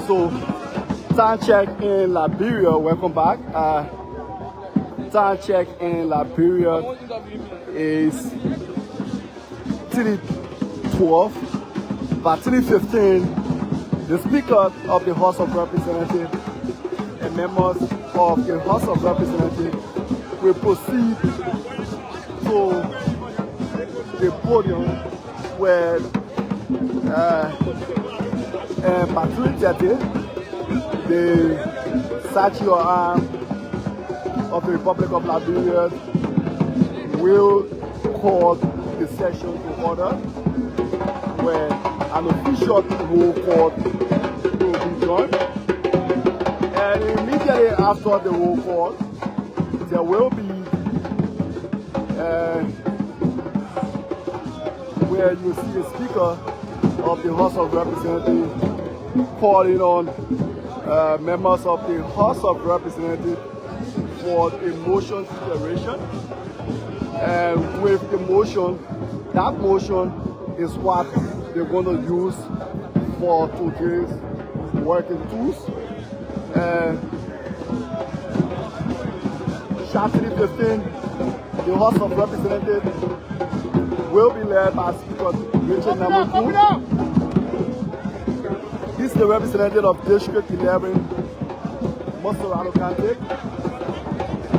So, time check in Liberia. Welcome back. Time check in Liberia is 3:12. By 3:15, the Speaker of the House of Representatives and members of the House of Representatives will proceed to the podium where by 3:30, the Statue of the Republic of Liberia will call the session to order, where an official roll call will be done. And immediately after the roll call, there will be where you see the Speaker of the House of Representatives calling on members of the House of Representatives for a motion declaration. And with the motion, that motion is what they're going to use for today's working tools. Sharp 3:15, the House of Representatives will be led by Speaker Nyuma. He's the representative of District 11, Monserrato County.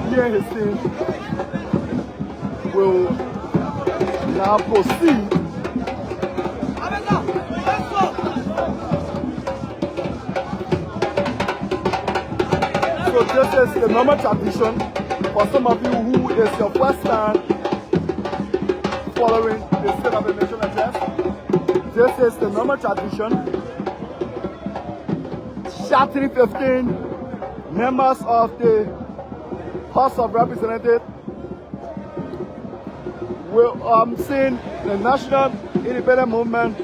He and his team will now proceed so this is the normal tradition for some of you who is your first time following the State of the Nation address. This is the normal tradition. Sharp 3:15, members of the House of Representatives will sing the National Independent Movement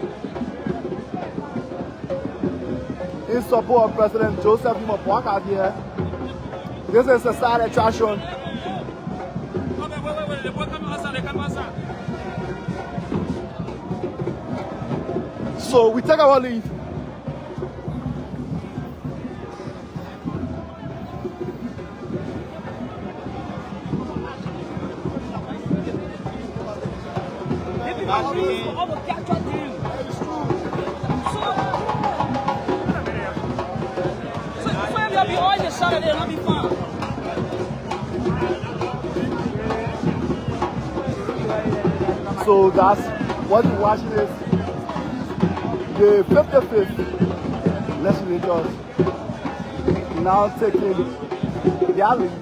in support of President Joseph Nyuma Boakai here. This is a side attraction. So we take our leave. So that's what you're watching is the 55th legislators now taking their lead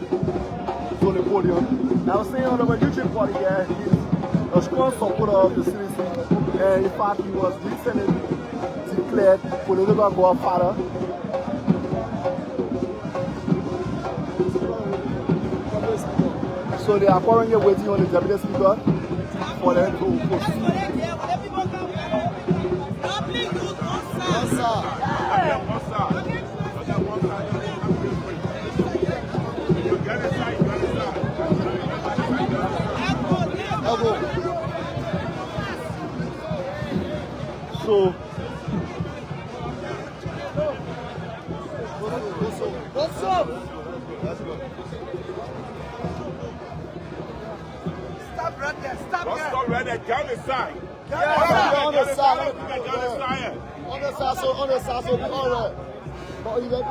to the podium. Now saying on the YouTube party here, he's a strong supporter of the CDC, and in fact he was recently declared political godfather. So they are currently waiting on the Deputy Speaker for them to proceed. So what's up? Stop right there. Stop there. Stop right there. Down the side. On the side. On the side. So on the side. So be all right. But you got to.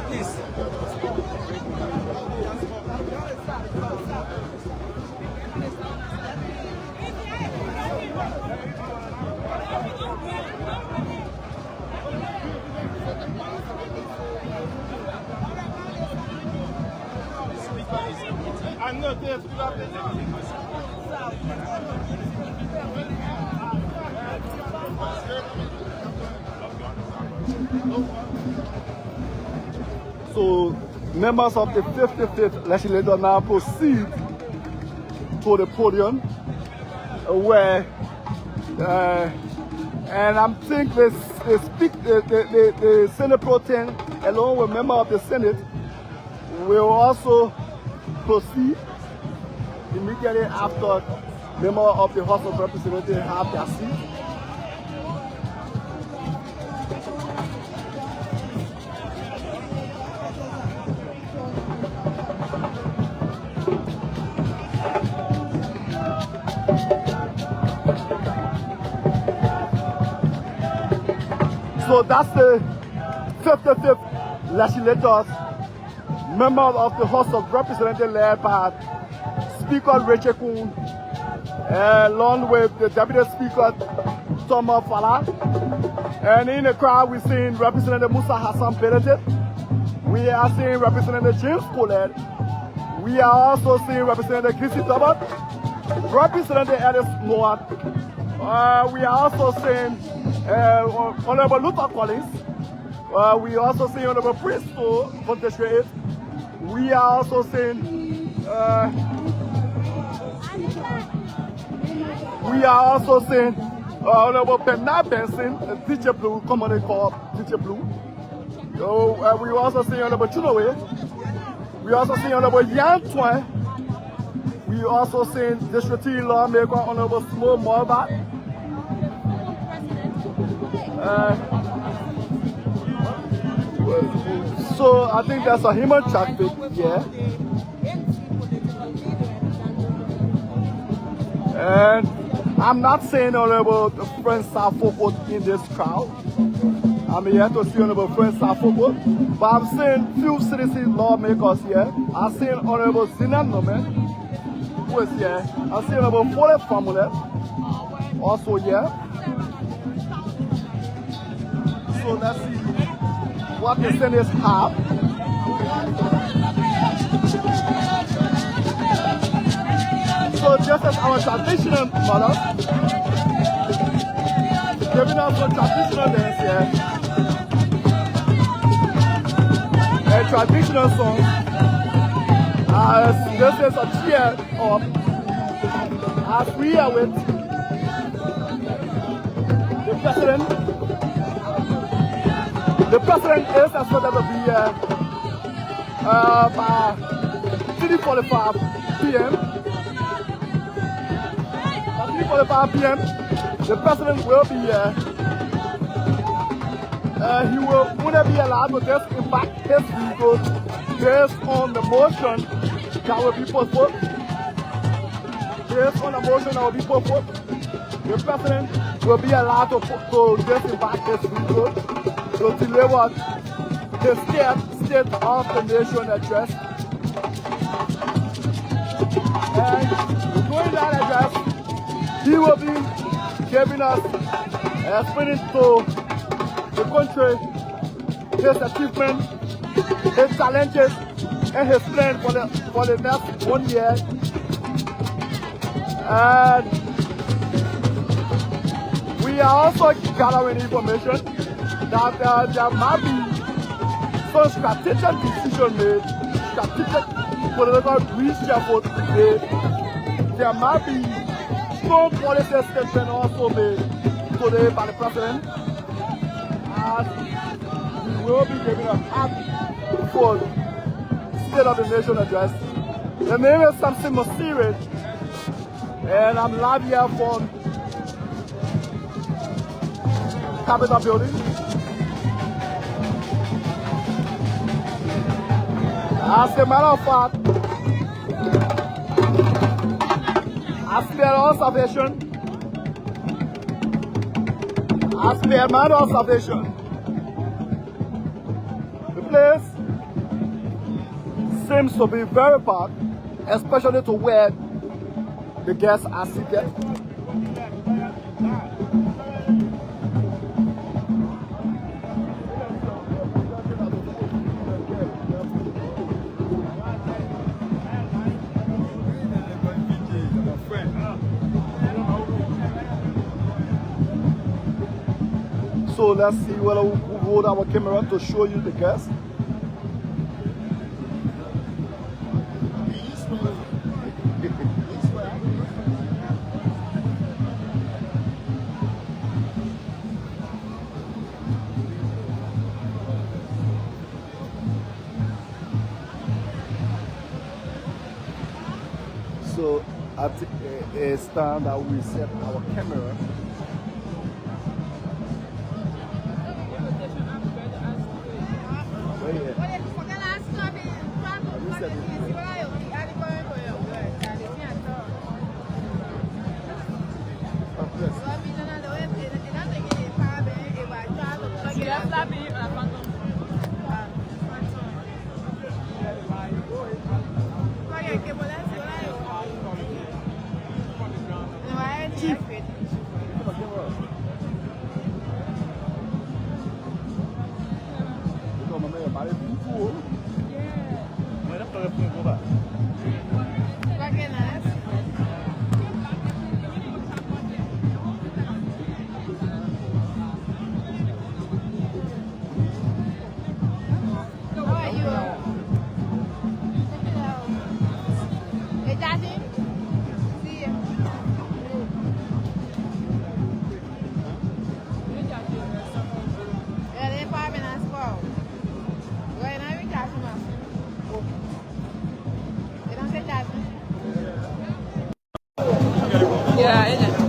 Please. I'm not there to So members of the 55th legislature now proceed to the podium where and I'm thinking the Senate Pro Tem, along with members of the Senate, will also proceed immediately after members of the House of Representatives have their seat. So that's the 55th legislators, members of the House of Representatives led by Speaker Rachel Kuhn, along with the Deputy Speaker Thomas Fala. And in the crowd we're seeing Representative Musa Hassan Benedict. We are seeing Representative James Collette. We are also seeing Representative Chrissy Tobert, Representative Ellis Noah. We are also seeing Honorable Luther Collins. We also see Honorable Prince to contest. We are also seeing Honorable Penna Benson, Teacher Blue, commonly called Teacher Blue. We also see Honorable Chunowe. We also see Honorable Yan Twain. We also see District Lawmaker Honorable Smo Morbat. So I think there's a human traffic here. And I'm not saying Honorable Friend Safoko in this crowd. I'm here to see Honorable Friend Safoko. But I'm seeing few citizen lawmakers here. I'm seeing Honorable Zinan Nomen, who is here. I'm seeing Honorable Fole Famule, also here. So let's see what the Senate have. So just as our traditional mother, giving us a traditional dance here, a traditional song, as this is a cheer up, as we are with the President. The President is expected to be here by 3:45 p.m. At 3:45 p.m., the President will be here. He will only be allowed to just impact his vehicle based on the motion that will be put forth. Based on the motion that will be put forth, the President will be allowed to just impact his vehicle to deliver the State of the Nation address. And during that address, he will be giving us, explaining to the country his achievements, his challenges, and his plan for the next 1 year. And we are also gathering information that there might be some strategic decision made, strategic political reshuffle made. There might be some policy statement also made today by the President, as we will be giving a half-full State of the Nation address. The name is Samson Mosiri, and I'm live here from Capitol Building. As a matter of fact, as per observation, the place seems to be very packed, especially to where the guests are seated. So let's see whether we hold our camera to show you the guests. at a stand that we set our camera. Yeah, isn't it?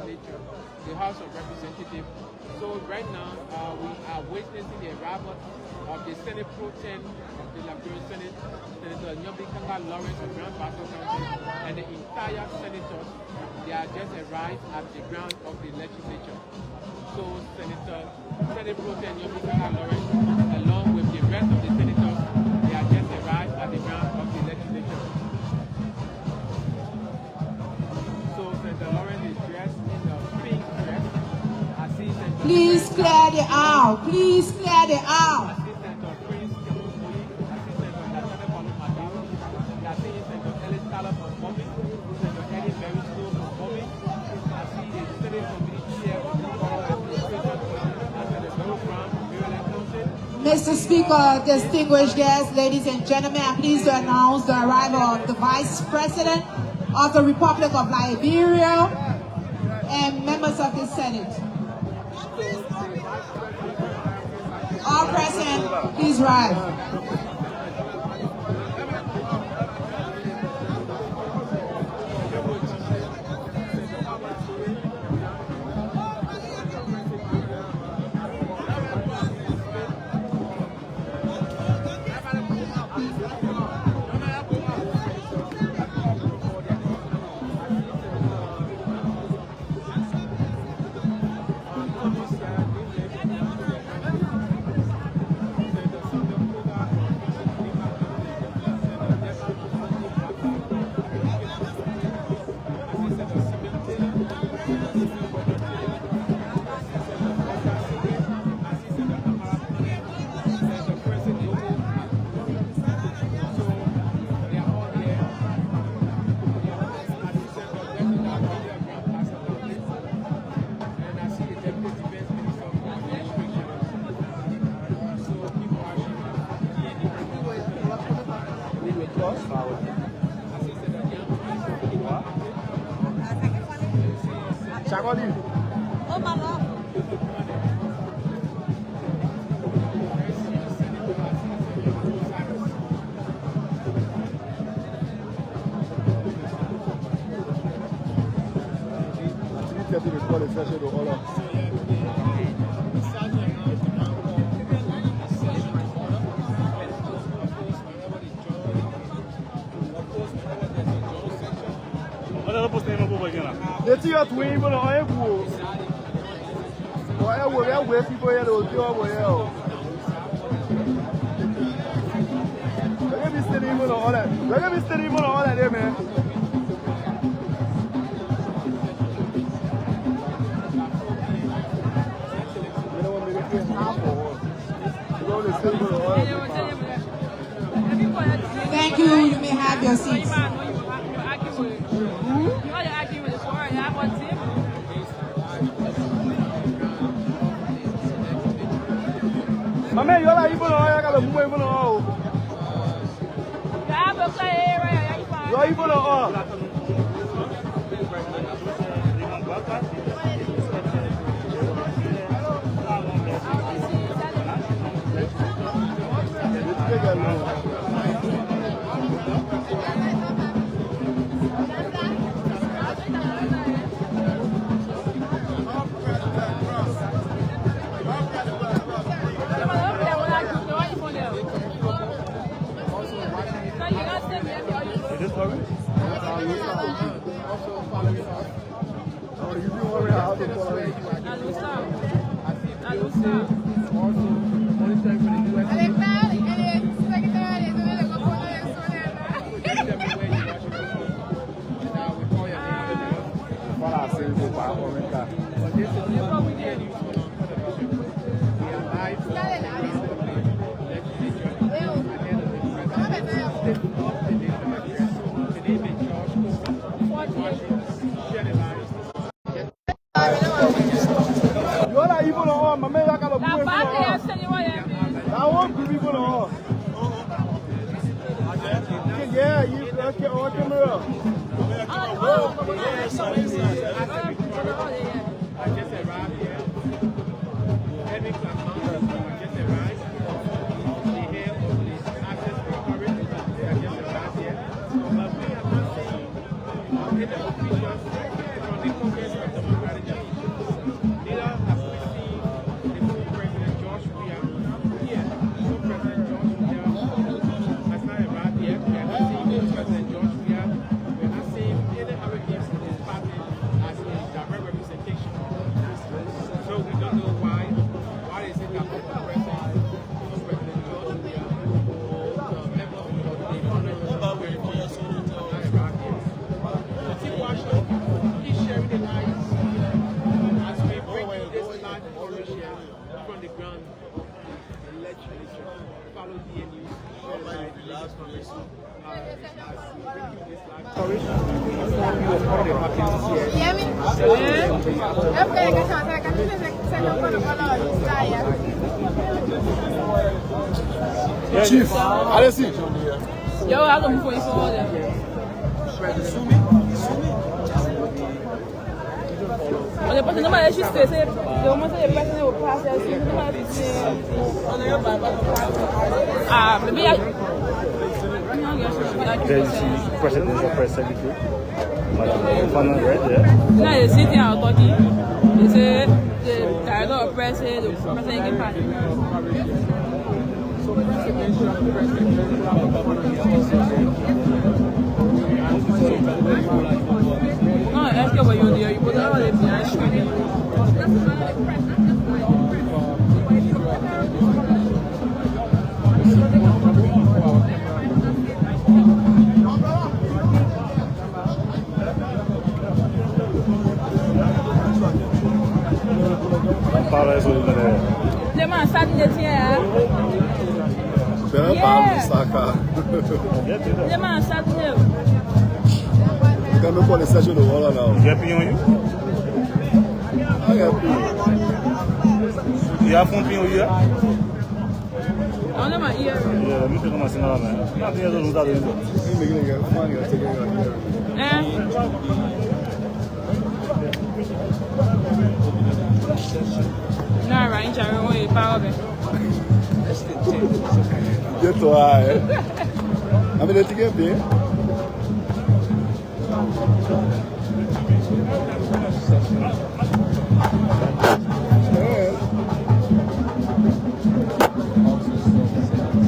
legislature, the House of Representatives. So right now, we are witnessing the arrival of the Senate Pro Tem of the Liberian Senate, Senator Nyuma Lawrence of Grand Bassa County, and the entire senators. They are just arrived at the ground of the legislature. So Senate Pro Tem Nyuma Lawrence, along with the rest of the senators, they are just arrived at the ground of the legislature. So Senator Lawrence is dressed in the pink dress. I see Senator Please clear the aisle. Please clear the aisle. I see Senator Prince Kemuyi. I see Senator Nathan Palomadiru. I see Senator Ellis Tyler from Bobby. Senator Eddie Berry School from Bobby. I see the Senate Committee Chair of the Borough Administration. Senator Donald Brown from Maryland Council. Mr. Speaker, distinguished guests, ladies and gentlemen, I'm pleased to announce the arrival of the Vice President of the Republic of Liberia and members of the Senate. All present, please rise. Oh, my love. Let's see us win, but I will. Why would I wait people here to do well? Let me steady on all that. Let me steady on all that, man. You know what, maybe it's half or you know, the steady on all that. Thank you. You may have your seats. My man, you're like, even though I got a move even though. You're even though. From the Congress of Democratic Chief, allez-y. Yo, I don't know if on est pas tellement juste c'est de comment ça les personnes au process ah maybe presidential press secretary. Madam, right there. Now you're sitting out talking. You say the director of press, the president party. No, est-ce que vous voyez, il faut avoir des bien choisis. Para eso Demain, ça dit tiens. Ben, parle de ça, car. Demain, ça dit. You can make all the session of water now. You happy on you? I happy. You have fun being here? On a ma ear. Yeah, let me take my signal, man. Nothing else to do that. You making it get fun, you're taking it on here. Non, right, j'avais envoyé par là. Dis-toi, hein. Ah, mais le ticket bien.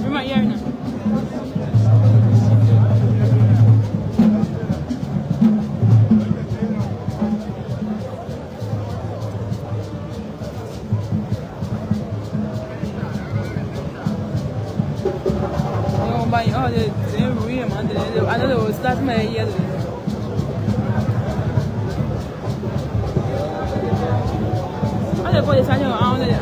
Wie maak jij nou? I know they will start my year. I don't know if I'm going to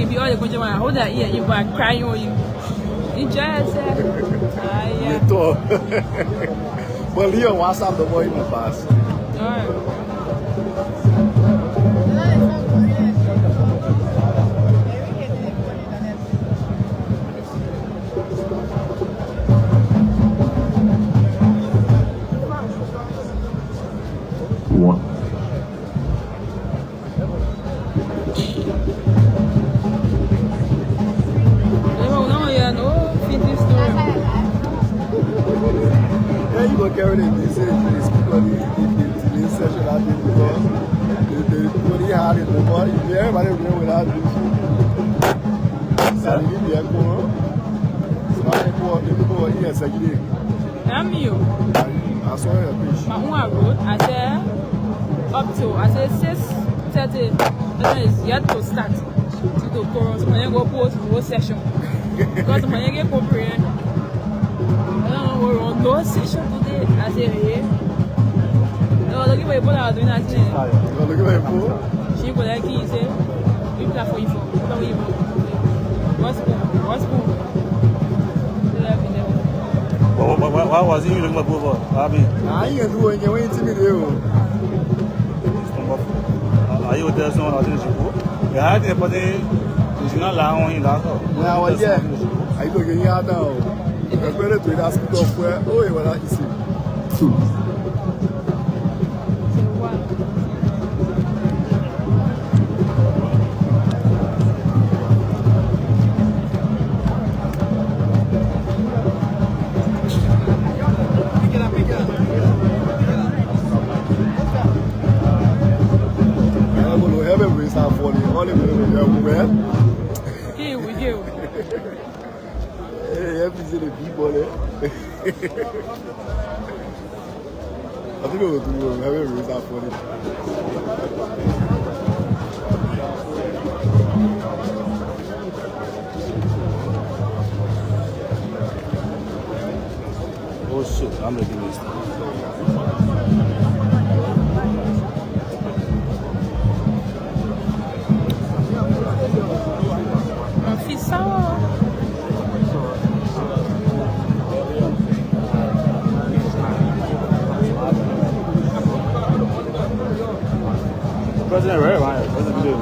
you are going to hold that ear, you are crying on you. You just said, Well, Leo WhatsApp the boy in the past. Carry the message to these people in the session out there because they had it before. Everybody went without this. So they give me a call. So the people were here second. I'm you. I saw your pitch. My own road, I said up to, I said 6:30. That is yet to start. To go, so when you go post the session. Because when you get comprehend, I don't know, we're on no session today. I say, hey. No, look at my boy, I was doing that thing. Look at my boy. She was like, he said, you play for you. What's cool? Why was he looking at Bobo? I ain't doing it. Wait till me do. Are you there? Someone else in the show? You had it, but it's not long in that. Now, yeah. I look at you now. I'm ready to ask you where. Oh, you were easy. are funny. All the well. Here we go. Hey, every the people there. I think we'll do it. Have that funny. Oh shit, I'm making this. Fiz sour. President Ray, right? President Ray,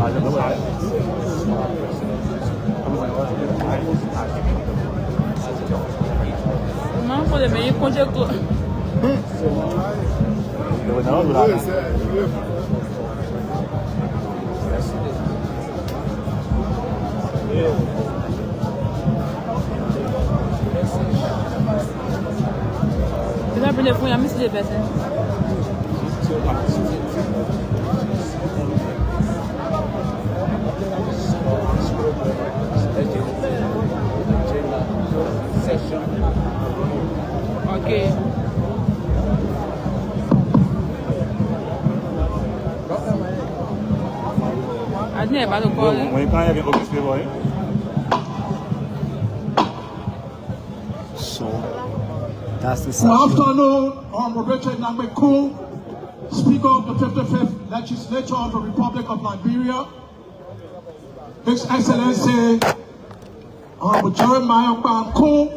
Não, pode meio conjectura. Você vai aprender a punhar a de peça. Okay. I didn't have to call it. When you can't have an office paper, So, that's the Good session. afternoon, Honorable Richard Nagbeku, Speaker of the 55th Legislature of the Republic of Liberia, His Excellency Honorable Jeremiah Banku,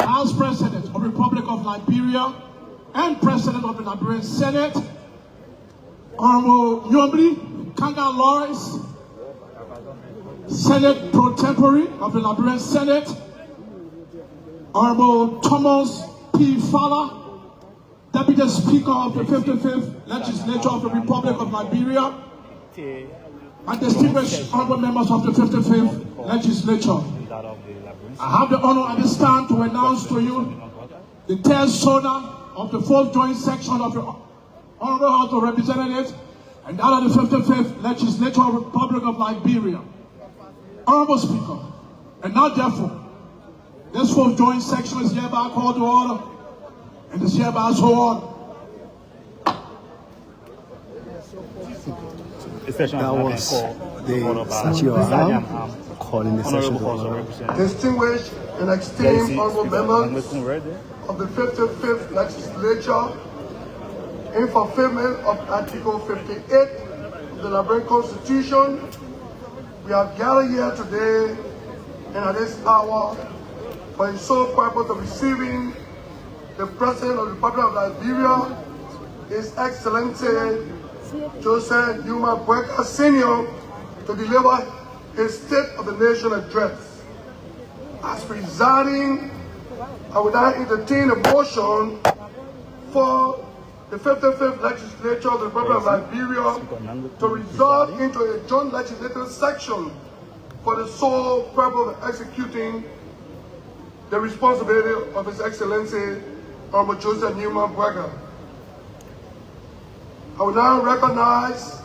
House President of the Republic of Liberia and President of the Liberian Senate, Honorable Nyuma Kanga Lawrence, Senate Pro Tempore of the Liberian Senate, Honorable Thomas P. Fala, Deputy Speaker of the 55th Legislature of the Republic of Liberia, and distinguished honorable members of the 55th Legislature. I have the honor at this time to announce to you the third soda of the 4th joint section of the Honorable House of Representatives and that of the 55th Legislature of the Republic of Liberia. Honorable Speaker, and now therefore, this 4th joint section is hereby called to order and is hereby so ordered. That was the statue of calling the session to order. Distinguished and esteemed honorable members of the 55th Legislature, in fulfillment of Article 58 of the Liberian Constitution, we have gathered here today and at this hour for the sole purpose of receiving the President of the Republic of Liberia, His Excellency Joseph Nyuma Boakai Sr., to deliver his State of the Nation address. As presiding, I would now entertain a motion for the 55th Legislature of the Republic of Liberia to resolve into a joint legislative section for the sole purpose of executing the responsibility of His Excellency Honorable Joseph Nyuma Boakai. I will now recognize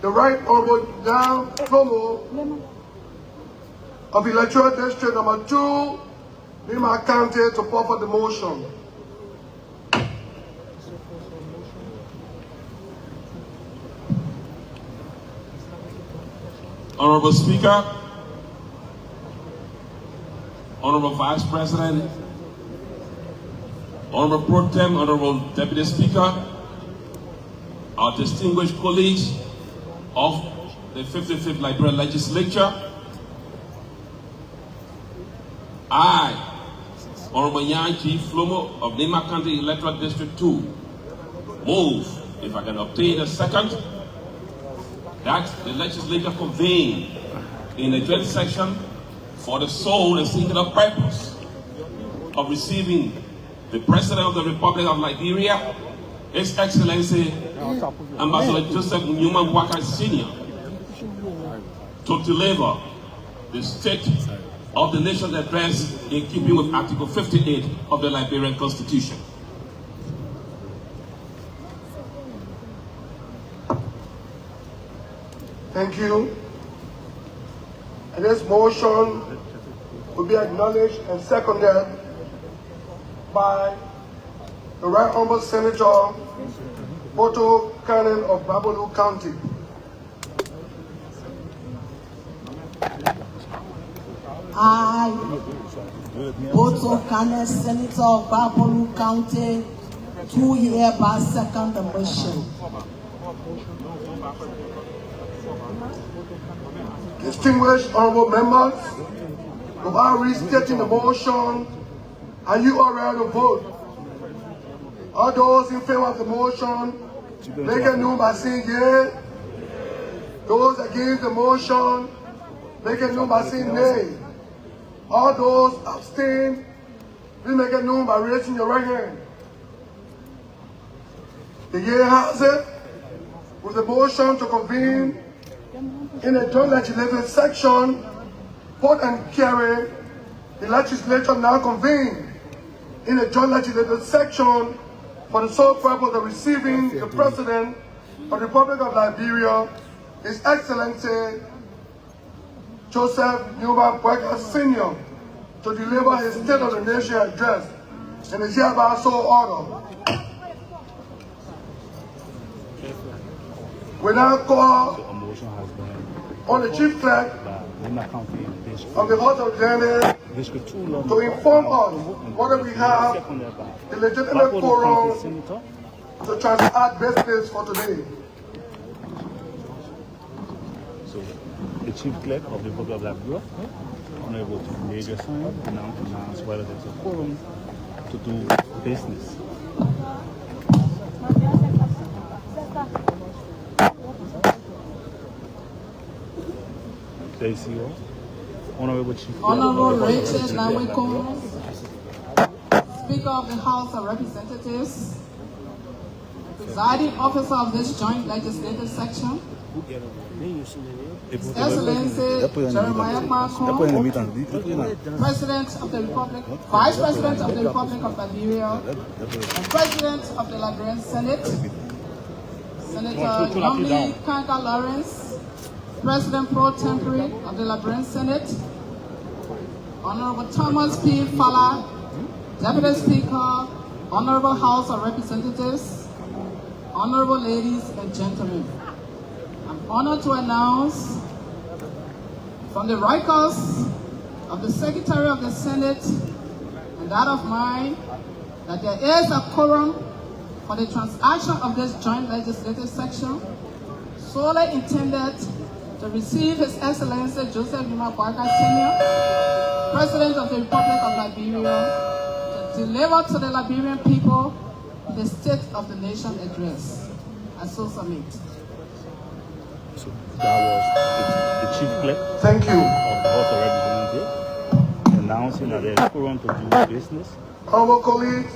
the Right Honorable Jan Flomo of Electoral District number 2, Nyuma County, to put forward the motion. Honorable Speaker, Honorable Vice President, Honorable Pro Tem, Honorable Deputy Speaker, our distinguished colleagues of the 55th Liberian Legislature, I, Honorable Jan G. Flomo of Nyuma County Electoral District 2, move, if I can obtain a second, that the legislature convene in a joint session for the sole and singular purpose of receiving the President of the Republic of Liberia, His Excellency Ambassador Joseph Nyuma Boakai Sr., to deliver the State of the Nation address in keeping with Article 58 of the Liberian Constitution. Thank you. And this motion will be acknowledged and seconded by the Right Honorable Senator Boakai of Babalu County. I, Boakai, Senator of Babalu County, do hereby second the motion. Distinguished honorable members, without restating the motion, are you all ready to vote? All those in favor of the motion, make it known by saying yea. Those against the motion, make it known by saying nay. All those abstain, please make it known by raising your right hand. The year has it, with the motion to convene in a joint legislative section, vote and carry, the legislature now convene in a joint legislative section for the sole purpose of receiving the President of the Republic of Liberia, His Excellency Joseph Nyuma Boakai Sr., to deliver his State of the Nation address, and is hereby so ordered. We now call on the Chief Clerk of the House of Representatives to inform us whether we have the legitimate quorum to transact business for today. So, the Chief Clerk of the Republic of Liberia, Honorable Major Sign, announce whether there's a quorum to do business. Honorable Chief Clerk. Honorable Rachel Naweko, Speaker of the House of Representatives, presiding officer of this joint legislative section, His Excellency Jeremiah Marco, President of the Republic, Vice President of the Republic of Liberia, and President of the Liberian Senate, Senator Nyuma Lawrence, President Pro Tempore of the Liberian Senate, Honorable Thomas P. Fala, Deputy Speaker, Honorable House of Representatives, Honorable ladies and gentlemen, I'm honored to announce from the records of the Secretary of the Senate and that of mine that there is a quorum for the transaction of this joint legislative section solely intended to receive His Excellency Joseph Nyuma Boakai Sr., President of the Republic of Liberia, to deliver to the Liberian people the State of the Nation address. I so submit. So that was the Chief Clerk. Thank you. Of the House of Representatives announcing that there is quorum to do business. Honorable colleagues,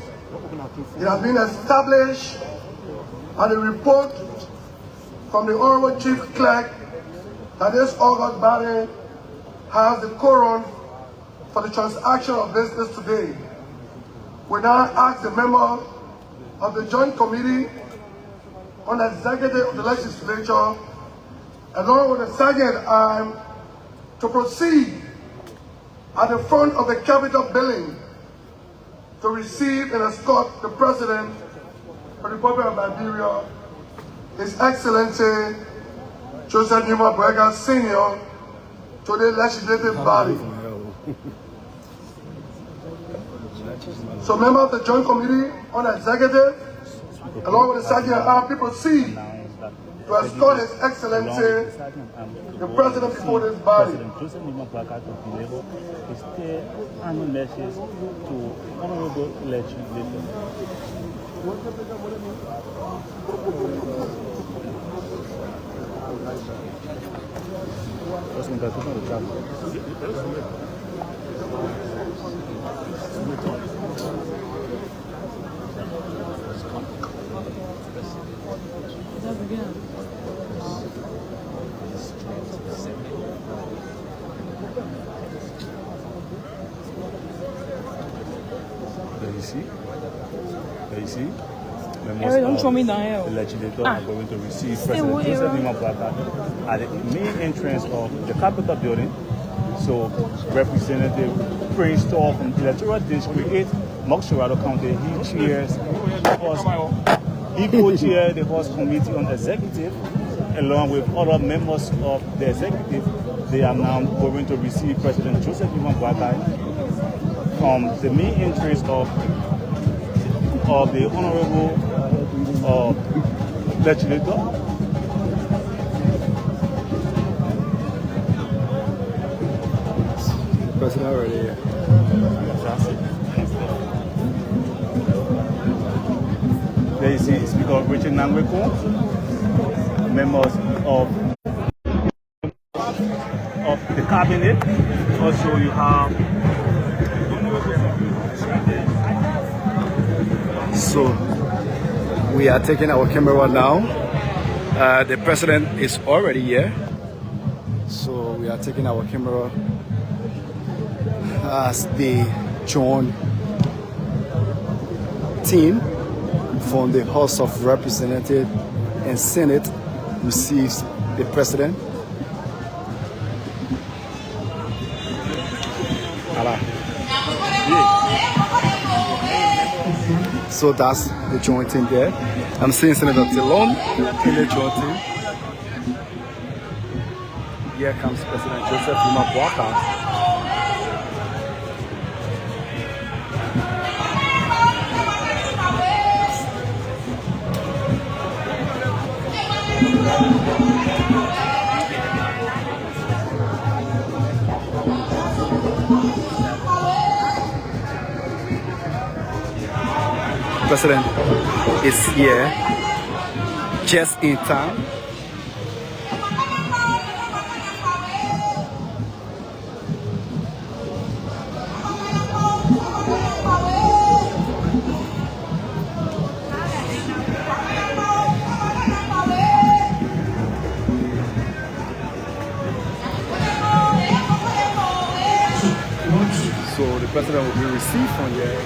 it has been established and a report from the Honorable Chief Clerk that this august body has the quorum for the transaction of business today. We now ask the member of the Joint Committee on the Executive of the Legislature, along with the Sergeant Arm, to proceed at the front of the Capitol building to receive and escort the President of the Republic of Liberia, His Excellency Joseph Nyuma Boakai Sr., to the legislative body. So members of the Joint Committee on the Executive, along with the Sergeant Arm, proceed to escort His Excellency, the President, before this body. President Joseph Nyuma Boakai to deliver his annual message to honorable legislators. There you see? members of the legislature are going to receive President Joseph Nyuma Boakai at the main entrance of the Capitol building. So, Representative Prince Tall from Electoral District 8, Moxorado County, he co-chairs the House Committee on Executive, along with other members of the executive. They are now going to receive President Joseph Nyuma Boakai from the main entrance of the Honorable Legislator. President already here. There you see Speaker Richard Nangweko, members of the cabinet. Also you have So we are taking our camera now. The president is already here. So we are taking our camera as the joint team from the House of Representatives and Senate receives the president. So that's the joint team there. I'm seeing Senator Tillon in the joint team. Here comes President Joseph Nyuma Boakai. President is here just in time. So the president will be received from here.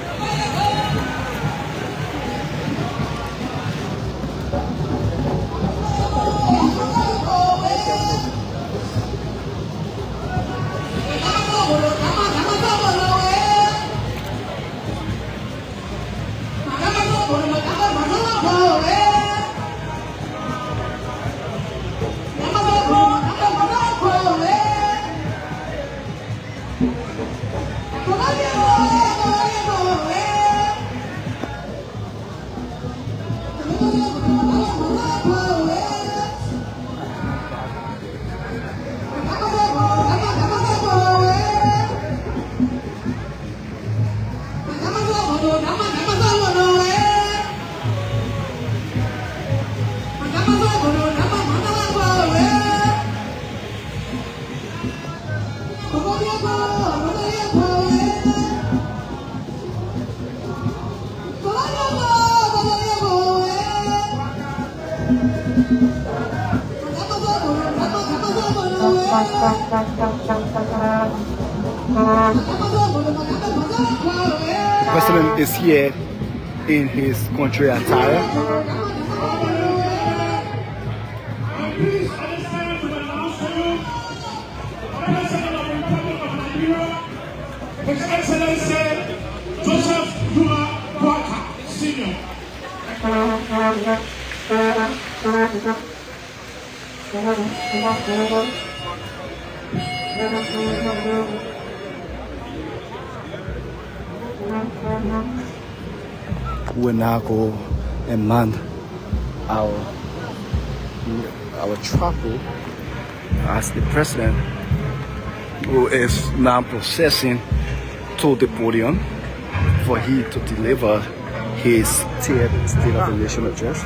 The president is here in his country attire. His Excellency Joseph Nyuma Boakai, Senior. We now go and man our chapel as the president, who is now processing to the podium for he to deliver his State of the Nation address.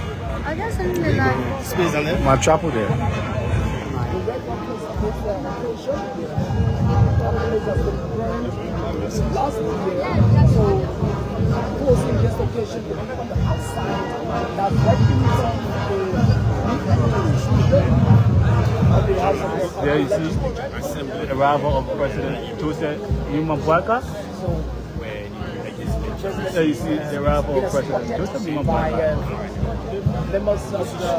My chapel there. Last year, so posing this occasion on the outside, that there you see the arrival of President Joseph Nyuma Boakai. presidency. There you see the arrival of President Joseph Nyuma by Boakai. members of the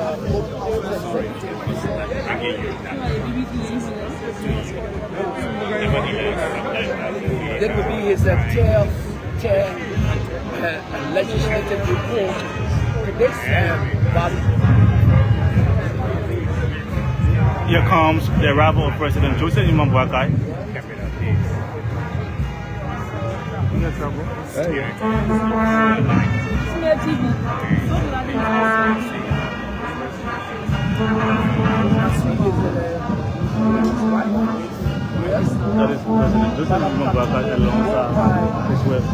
That would be his chair legislative report to this body. Here comes the arrival of President Joseph Nyuma Boakai. That is President Joseph Nyuma Boakai alongside his wife,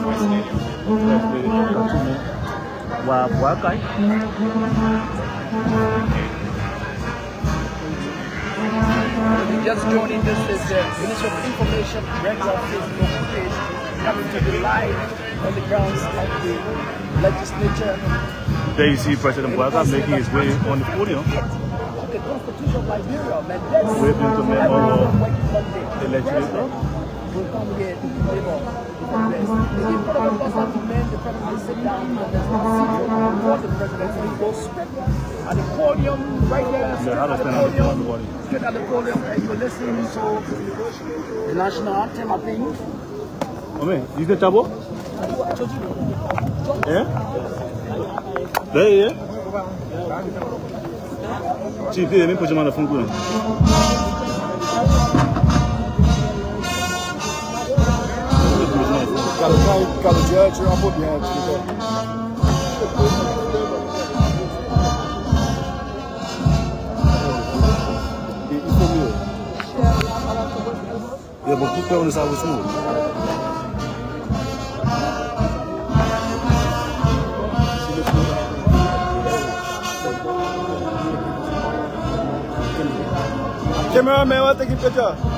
First Lady Boakai. Just joining this is the Ministry of Information regular Facebook page coming to be live on the grounds of the legislature. There you see President Boakai making his way on the podium. The Constitution of Liberia, waving to member of the legislature. will come here to deliver the press. The important was not to make the president sit down and there's no seat for the president. So he goes straight at the podium right there. Straight at the podium and you listen to the national anthem, I think. Oh man, you the tabo? Yeah? There you are. Chief, let me put you on the phone. Cara, o dia tirar um pouquinho. Yeah, but put on this hour smooth. Cameraman, what take a picture?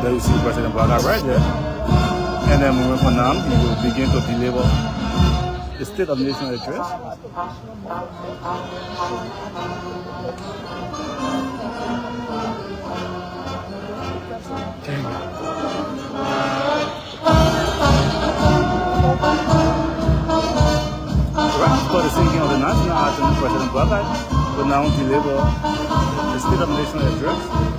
There you see President Boakai right there. And then moving from now, he will begin to deliver the State of the Nation address. Right after the singing of the national anthem, President Boakai will now deliver the State of the Nation address.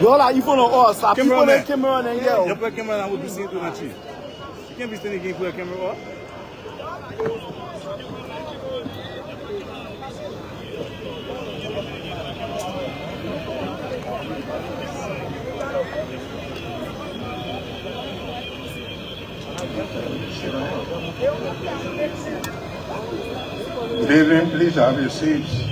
Yo, là, il faut l'en ça. Il faut le caméra en Yeah, you put a camera on will be seen to the chief. You can't be standing again for a camera off. Good evening, please have your seats.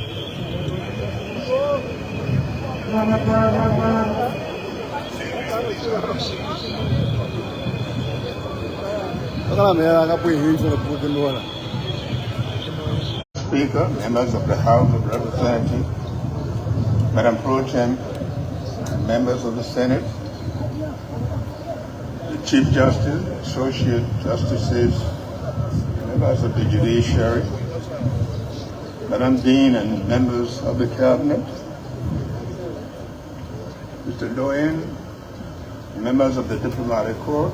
Speaker, members of the House of Representatives, Madam Pro Tem, members of the Senate, the Chief Justice, Associate Justices, members of the Judiciary, Madam Dean and members of the Cabinet, Mr. Doyen, members of the Diplomatic Corps,